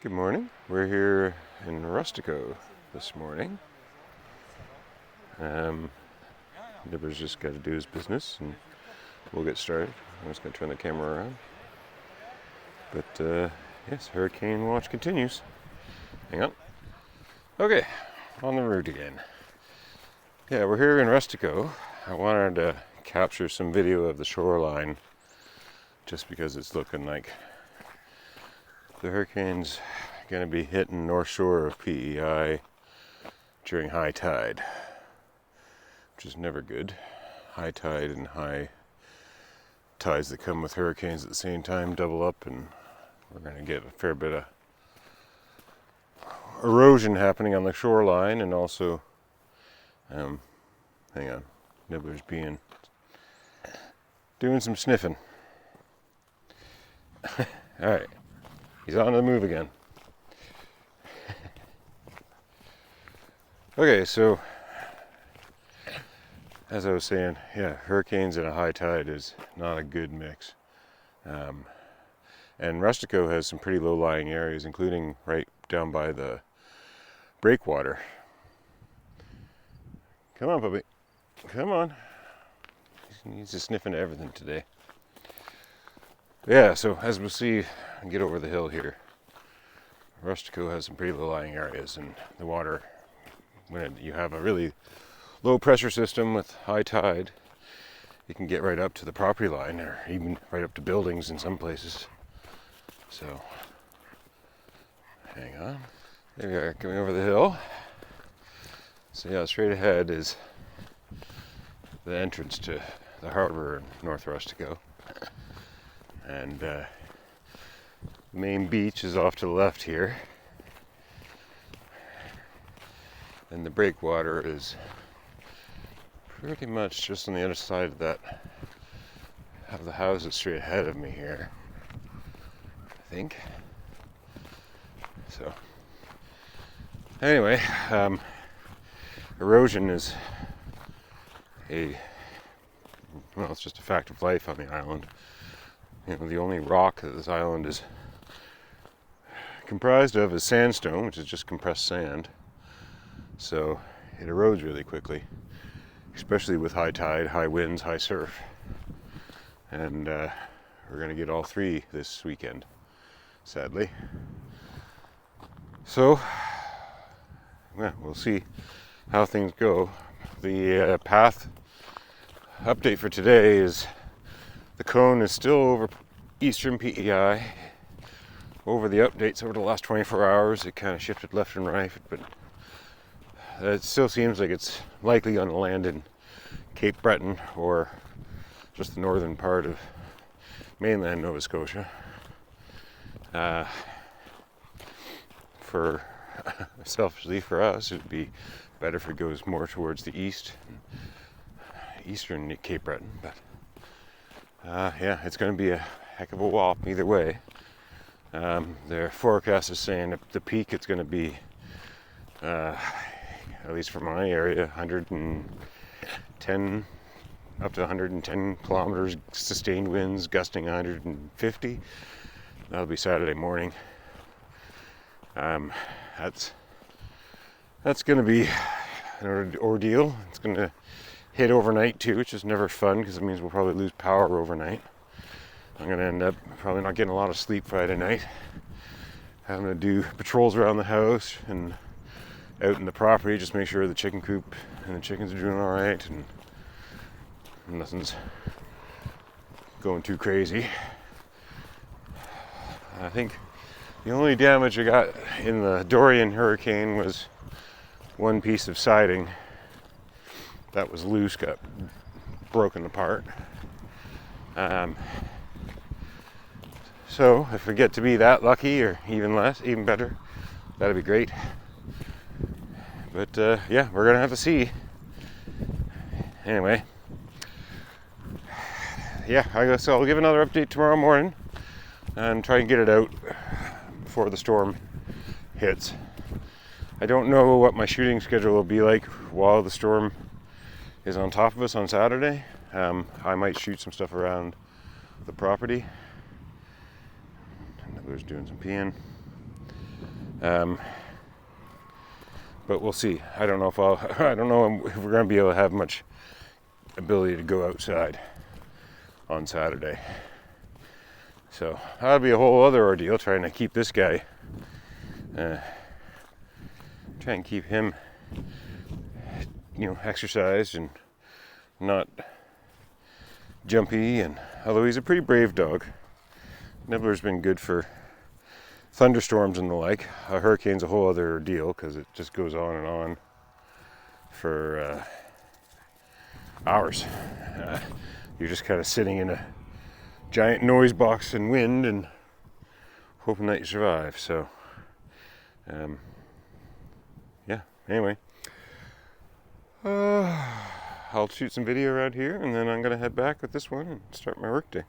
Good morning. We're here in Rustico this morning. Nibbler's just got to do his business and we'll get started. I'm just going to turn the camera around. But yes, hurricane watch continues. Hang on. Okay, on the route again. Yeah, we're here in Rustico. I wanted to capture some video of the shoreline just because it's looking like the hurricane's going to be hitting north shore of PEI during high tide, which is never good. High tide and high tides that come with hurricanes at the same time double up, and we're going to get a fair bit of erosion happening on the shoreline, and also, hang on, Nibbler's doing some sniffing. All right. He's on the move again. Okay, so as I was saying, yeah, hurricanes and a high tide is not a good mix. And Rustico has some pretty low-lying areas, including right down by the breakwater. Come on, puppy. Come on. He's just sniffing everything today. Yeah, so as we'll see, get over the hill here, Rustico has some pretty low-lying areas, and the water, when you have a really low pressure system with high tide, it can get right up to the property line, or even right up to buildings in some places. So, hang on. There we are, coming over the hill. So yeah, straight ahead is the entrance to the harbour in North Rustico. And the main beach is off to the left here. And the breakwater is pretty much just on the other side of that, of the houses straight ahead of me here, I think. So, anyway, erosion is it's just a fact of life on the island. You know, the only rock that this island is comprised of is sandstone, which is just compressed sand. So it erodes really quickly, especially with high tide, high winds, high surf. And we're going to get all three this weekend, sadly. So, yeah, we'll see how things go. The path update for today is the cone is still over eastern PEI. Over the updates over the last 24 hours, it kind of shifted left and right, but it still seems like it's likely going to land in Cape Breton or just the northern part of mainland Nova Scotia. Selfishly for us, it would be better if it goes more towards the eastern Cape Breton, but yeah, it's going to be a heck of a wallop either way. Their forecast is saying that the peak it's going to be, at least for my area, 110 up to 110 kilometers sustained winds, gusting 150. That'll be Saturday morning. That's going to be an ordeal. It's going to hit overnight too, which is never fun because it means we'll probably lose power overnight. I'm going to end up probably not getting a lot of sleep Friday night, having to do patrols around the house and out in the property, just make sure the chicken coop and the chickens are doing all right and nothing's going too crazy. I think the only damage I got in the Dorian hurricane was one piece of siding that was loose, got broken apart. So if we get to be that lucky, or even less, even better, that'd be great. But yeah, we're gonna have to see. Anyway, yeah, I guess I'll give another update tomorrow morning and try and get it out before the storm hits. I don't know what my shooting schedule will be like while the storm is on top of us on Saturday. I might shoot some stuff around the property. Nibbler's doing some peeing. But we'll see. I don't know if I don't know if we're going to be able to have much ability to go outside on Saturday. So that'll be a whole other ordeal, trying to keep this guy, try and keep him, exercised and not jumpy. And although he's a pretty brave dog, Nibbler's been good for thunderstorms and the like. A hurricane's a whole other deal because it just goes on and on for hours. You're just kind of sitting in a giant noise box in wind and hoping that you survive. So, yeah. Anyway, I'll shoot some video around here, and then I'm gonna head back with this one and start my work day.